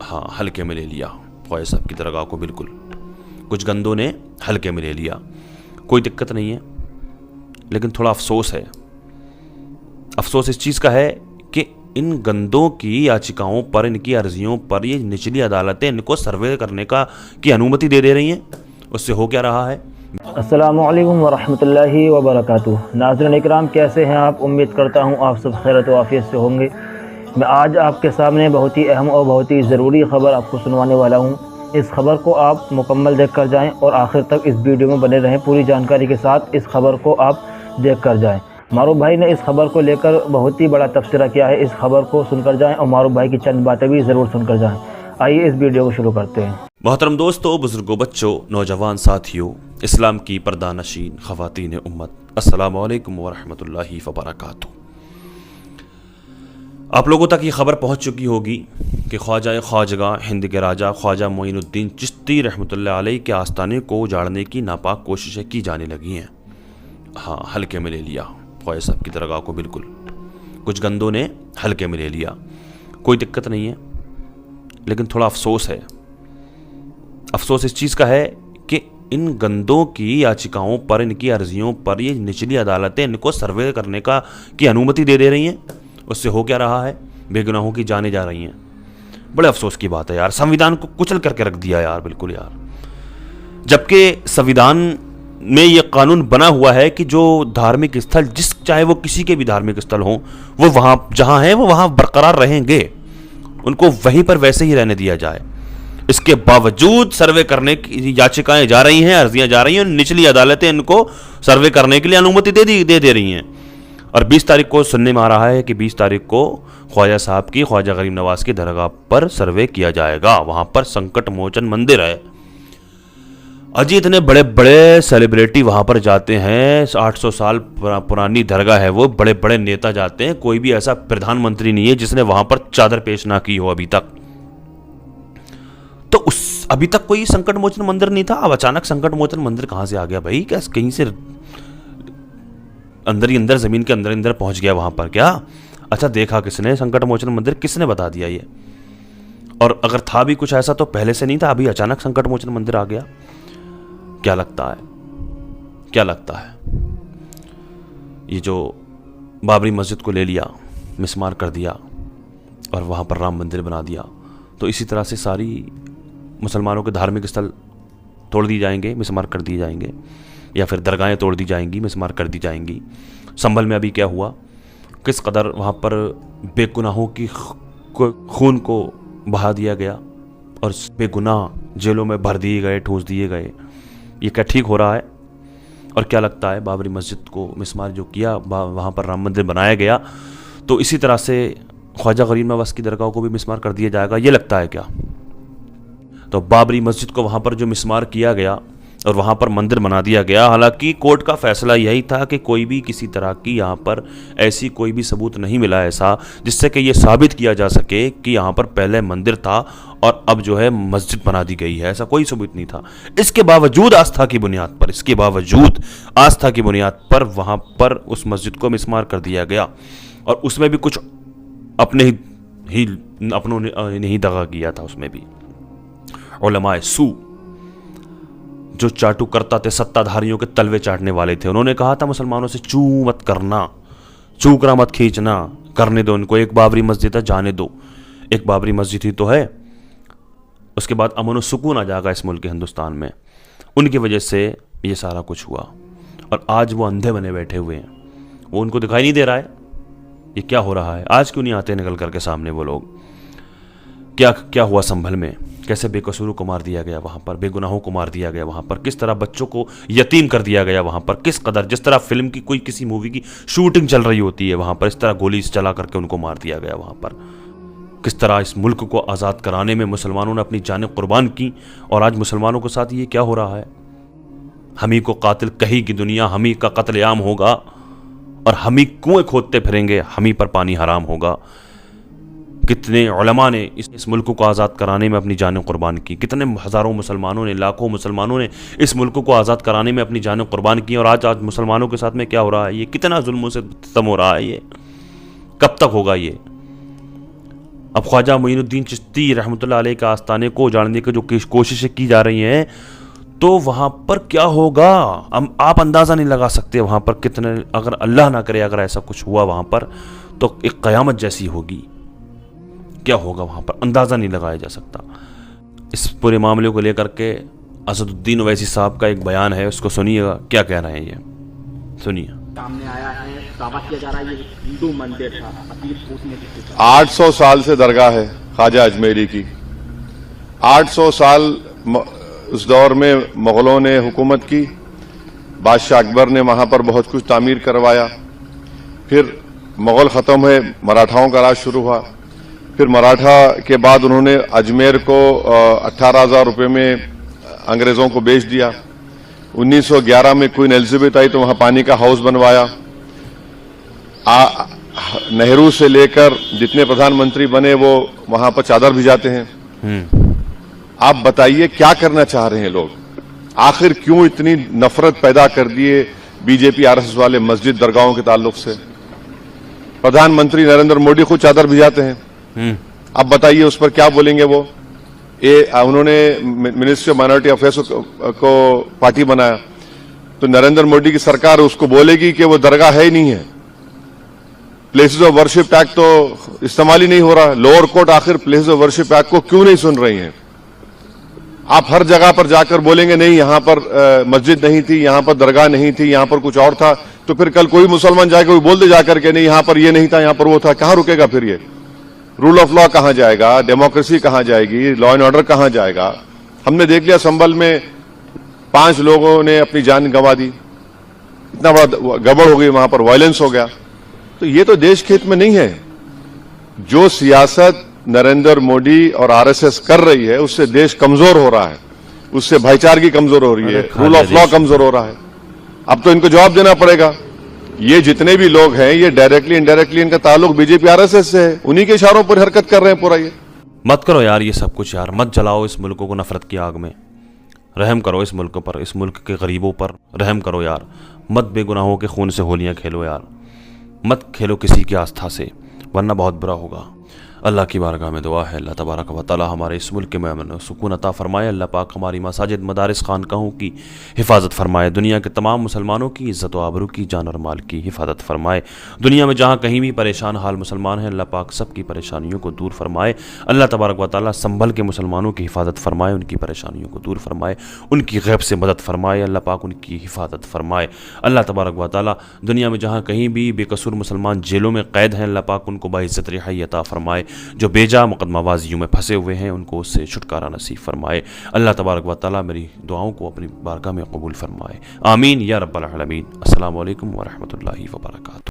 हाँ, हल्के में ले लिया ख्वाजा साहब की दरगाह को। बिल्कुल, कुछ गंदों ने हल्के में ले लिया, कोई दिक्कत नहीं है, लेकिन थोड़ा अफसोस है। अफसोस इस चीज़ का है कि इन गंदों की याचिकाओं पर, इनकी अर्जियों पर ये निचली अदालतें इनको सर्वे करने की अनुमति दे रही हैं। उससे हो क्या रहा है? अस्सलामु अलैकुम वरहमतुल्लाहि वबरकातुहू। नाज़रीन इकराम, कैसे हैं आप? उम्मीद करता हूं आप सब खैरियत व आफियत से होंगे। मैं आज आपके सामने बहुत ही अहम और बहुत ही ज़रूरी ख़बर आपको सुनवाने वाला हूं। इस खबर को आप मुकम्मल देख कर जाएँ और आखिर तक इस वीडियो में बने रहें। पूरी जानकारी के साथ इस खबर को आप देख कर जाएँ। मारूफ भाई ने इस खबर को लेकर बहुत ही बड़ा तबसरा किया है। इस खबर को सुनकर जाएँ और मारूफ भाई की चंद बातें भी ज़रूर सुनकर जाएँ। आइए इस वीडियो को शुरू करते हैं। मोहतरम दोस्तों, बुजुर्गों, बच्चों, नौजवान साथियों, इस्लाम की पर्दानशीन ख़वातीन उम्मत, अस्सलामु अलैकुम वरहमतुल्लाहि वबरकातुहू। आप लोगों तक ये खबर पहुँच चुकी होगी कि ख्वाजगा हिंद के राजा ख्वाजा मोइनुद्दीन चिश्ती रहमतुल्लाह अलैह के आस्थाने को उजाड़ने की नापाक कोशिशें की जाने लगी हैं। हाँ, हल्के में ले लिया ख्वाजा साहब की दरगाह को। बिल्कुल, कुछ गंदों ने हल्के में ले लिया, कोई दिक्कत नहीं है, लेकिन थोड़ा अफसोस है। अफसोस इस चीज़ का है कि इन गंदों की याचिकाओं पर, इनकी अर्जियों पर ये निचली अदालतें इनको सर्वे करने की अनुमति दे रही हैं। उससे हो क्या रहा है? बेगुनाहों की जानें जा रही हैं। बड़े अफसोस की बात है यार, संविधान को कुचल करके रख दिया यार। बिल्कुल यार, जबकि संविधान में ये कानून बना हुआ है कि जो धार्मिक स्थल, चाहे वो किसी के भी धार्मिक स्थल हों, वो वहाँ जहाँ हैं वो वहाँ बरकरार रहेंगे, उनको वहीं पर वैसे ही रहने दिया जाए। इसके बावजूद सर्वे करने की याचिकाएं जा रही हैं, अर्जियां जा रही हैं, निचली अदालतें इनको सर्वे करने के लिए अनुमति दे रही हैं। और 20 तारीख को सुनने में आ रहा है कि 20 तारीख को ख्वाजा साहब की, ख्वाजा गरीब नवाज की दरगाह पर सर्वे किया जाएगा। वहां पर संकट मोचन मंदिर है। अजी, इतने बड़े बड़े सेलिब्रिटी वहां पर जाते हैं, 800 साल पुरानी दरगाह है वो, बड़े बड़े नेता जाते हैं। कोई भी ऐसा प्रधानमंत्री नहीं है जिसने वहां पर चादर पेश ना की हो अभी तक। तो अभी तक कोई संकट मोचन मंदिर नहीं था। अब अचानक संकट मोचन मंदिर कहां से आ गया भाई? क्या कहीं से अंदर ही अंदर, जमीन के अंदर पहुंच गया वहां पर क्या? अच्छा, देखा किसने संकट मोचन मंदिर? किसने बता दिया ये? और अगर था भी कुछ ऐसा तो पहले से नहीं था, अभी अचानक संकट मोचन मंदिर आ गया। क्या लगता है, क्या लगता है? ये जो बाबरी मस्जिद को ले लिया, मिसमार कर दिया और वहां पर राम मंदिर बना दिया, तो इसी तरह से सारी मुसलमानों के धार्मिक स्थल तोड़ दिए जाएंगे, मिसमार कर दिए जाएंगे, या फिर दरगाहें तोड़ दी जाएंगी, मिसमार कर दी जाएंगी। संभल में अभी क्या हुआ, किस कदर वहाँ पर बेगुनाहों की खून को बहा दिया गया और बेगुनाह जेलों में भर दिए गए, ठूस दिए गए। ये क्या ठीक हो रहा है? और क्या लगता है, बाबरी मस्जिद को मिसमार जो किया, वहाँ पर राम मंदिर बनाया गया, तो इसी तरह से ख्वाजा गरीब नवाज की दरगाह को भी मिसमार कर दिया जाएगा? ये लगता है क्या? तो बाबरी मस्जिद को वहाँ पर जो मिसमार किया गया और वहाँ पर मंदिर बना दिया गया, हालांकि कोर्ट का फैसला यही था कि कोई भी किसी तरह की यहाँ पर ऐसी कोई भी सबूत नहीं मिला ऐसा जिससे कि ये साबित किया जा सके कि यहाँ पर पहले मंदिर था और अब जो है मस्जिद बना दी गई है। ऐसा कोई सबूत नहीं था। इसके बावजूद आस्था की बुनियाद पर वहाँ पर उस मस्जिद को मिसमार कर दिया गया और उसमें भी कुछ अपनों ने ही दगा किया था। उसमें भी उलमाए सू जो चाटू करता थे, सत्ताधारियों के तलवे चाटने वाले थे, उन्होंने कहा था मुसलमानों से चू मत करना, चूकरा मत खींचना, करने दो इनको, एक बाबरी मस्जिद है, जाने दो, एक बाबरी मस्जिद ही तो है, उसके बाद अमन और सुकून आ जाएगा इस मुल्क के हिंदुस्तान में। उनकी वजह से ये सारा कुछ हुआ और आज वो अंधे बने बैठे हुए हैं। वो उनको दिखाई नहीं दे रहा है ये क्या हो रहा है। आज क्यों नहीं आते निकल करके सामने वो लोग? क्या हुआ संभल में? कैसे बेकसूरों को मार दिया गया वहाँ पर, बेगुनाहों को मार दिया गया वहाँ पर, किस तरह बच्चों को यतीम कर दिया गया वहाँ पर, किस कदर, जिस तरह फिल्म की कोई किसी मूवी की शूटिंग चल रही होती है वहाँ पर, इस तरह गोली चला करके उनको मार दिया गया वहाँ पर। किस तरह इस मुल्क को आज़ाद कराने में मुसलमानों ने अपनी जानें कुर्बान की और आज मुसलमानों के साथ ये क्या हो रहा है? हम ही को कातिल कहेगी दुनिया, हम ही का कत्लेआम होगा और हम ही कुएं खोदते फिरेंगे, हम ही पर पानी हराम होगा। कितने उलमा ने इस मुल्क को आज़ाद कराने में अपनी जानें कुर्बान की, कितने हज़ारों मुसलमानों ने, लाखों मुसलमानों ने इस मुल्क को आज़ाद कराने में अपनी जानें कुर्बान की और आज मुसलमानों के साथ में क्या हो रहा है? ये कितना जुल्मों से ख़त्म हो रहा है? ये कब तक होगा? ये اب خواجہ معین الدین چشتی رحمۃ اللہ علیہ کے آستانے کو اجاڑنے کی جو کوششیں کی جا رہی ہیں تو وہاں پر کیا ہوگا آپ اندازہ نہیں لگا سکتے. وہاں پر کتنے، اگر اللہ نہ کرے اگر ایسا کچھ ہوا وہاں پر تو ایک قیامت جیسی ہوگی. کیا ہوگا وہاں پر اندازہ نہیں لگایا جا سکتا. اس پورے معاملے کو لے کر کے اسد الدین اویسی صاحب کا ایک بیان ہے، اس کو سنیے گا کیا کہہ رہے ہیں. یہ سنیے. سامنے آیا ہے، دعویٰ کیا جا رہا ہے یہ ہندو مندر تھا، اپیل پوچھنے کی 800 سال سے درگاہ ہے خواجہ اجمیری کی. 800 سال اس دور میں مغلوں نے حکومت کی، بادشاہ اکبر نے وہاں پر بہت کچھ تعمیر کروایا. پھر مغل ختم ہوئے، مراٹھاؤں کا راج شروع ہوا. پھر مراٹھا کے بعد انہوں نے اجمیر کو 18,000 روپے میں انگریزوں کو بیچ دیا. 1911 میں کوئین ایلزبتھ آئی تو وہاں پانی کا ہاؤس بنوایا. نہرو سے لے کر جتنے پردھان منتری بنے وہ وہاں پر چادر بھجاتے ہیں. آپ بتائیے کیا کرنا چاہ رہے ہیں لوگ؟ آخر کیوں اتنی نفرت پیدا کر دیے بی جے پی RSS والے مسجد درگاہوں کے تعلق سے؟ پردھان منتری نریندر مودی خود چادر بھجاتے ہیں. اب بتائیے اس پر کیا بولیں گے وہ؟ انہوں نے منسٹری آف مائنورٹی افیئرس کو پارٹی بنایا تو نریندر مودی کی سرکار اس کو بولے گی کہ وہ درگاہ ہے ہی نہیں ہے. پلیسز آف ورشپ ایکٹ تو استعمال ہی نہیں ہو رہا. لوور کورٹ آخر پلیسز آف ورشپ ایکٹ کو کیوں نہیں سن رہی ہیں؟ آپ ہر جگہ پر جا کر بولیں گے نہیں یہاں پر مسجد نہیں تھی، یہاں پر درگاہ نہیں تھی، یہاں پر کچھ اور تھا. تو پھر کل کوئی مسلمان جائے گا، بول دے جا کر کے نہیں یہاں پر یہ نہیں تھا، یہاں پر وہ تھا. کہاں رکے گا پھر یہ؟ رول آف لا کہاں جائے گا؟ ڈیموکریسی کہاں جائے گی؟ لا اینڈ آرڈر کہاں جائے گا؟ ہم نے دیکھ لیا سنبھل میں 5 لوگوں نے اپنی جان گنوا دی. اتنا بڑا گڑبڑ ہو گئی، وہاں پر وائلنس ہو گیا. تو یہ تو دیش کے ہت میں نہیں ہے. جو سیاست نریندر مودی اور RSS کر رہی ہے اس سے دیش کمزور ہو رہا ہے، اس سے بھائی چارگی کمزور ہو رہی ہے، رول آف لا کمزور ہو رہا ہے. اب تو ان کو جواب دینا پڑے گا. یہ جتنے بھی لوگ ہیں یہ ڈائریکٹلی انڈائریکٹلی ان کا تعلق بی جے پی RSS سے ہے، انہی کے اشاروں پر حرکت کر رہے ہیں پورا. یہ مت کرو یار یہ سب کچھ یار، مت جلاؤ اس ملک کو نفرت کی آگ میں. رحم کرو اس ملک پر، اس ملک کے غریبوں پر رحم کرو یار. مت بے گناہوں کے خون سے ہولیاں کھیلو یار. مت کھیلو کسی کی آستھا سے، ورنہ بہت برا ہوگا. اللہ کی بارگاہ میں دعا ہے اللہ تبارک و تعالی ہمارے اس ملک میں امن و سکون عطا فرمائے. اللہ پاک ہماری مساجد، مدارس، خانقاہوں کی حفاظت فرمائے. دنیا کے تمام مسلمانوں کی عزت و آبرو کی، جان اور مال کی حفاظت فرمائے. دنیا میں جہاں کہیں بھی پریشان حال مسلمان ہیں اللہ پاک سب کی پریشانیوں کو دور فرمائے. اللہ تبارک و تعالی سنبھل کے مسلمانوں کی حفاظت فرمائے، ان کی پریشانیوں کو دور فرمائے، ان کی غیب سے مدد فرمائے. اللہ پاک ان کی حفاظت فرمائے. اللہ تبارک و تعالی دنیا میں جہاں کہیں بھی بے قصور مسلمان جیلوں میں قید ہیں اللہ پاک ان کو باعزت رہائی عطا فرمائے. جو بیجا مقدمہ بازیوں میں پھنسے ہوئے ہیں ان کو اس سے چھٹکارا نصیب فرمائے. اللہ تبارک و تعالی میری دعاؤں کو اپنی بارگاہ میں قبول فرمائے. آمین یا رب العالمین. السلام علیکم ورحمۃ اللہ وبرکاتہ.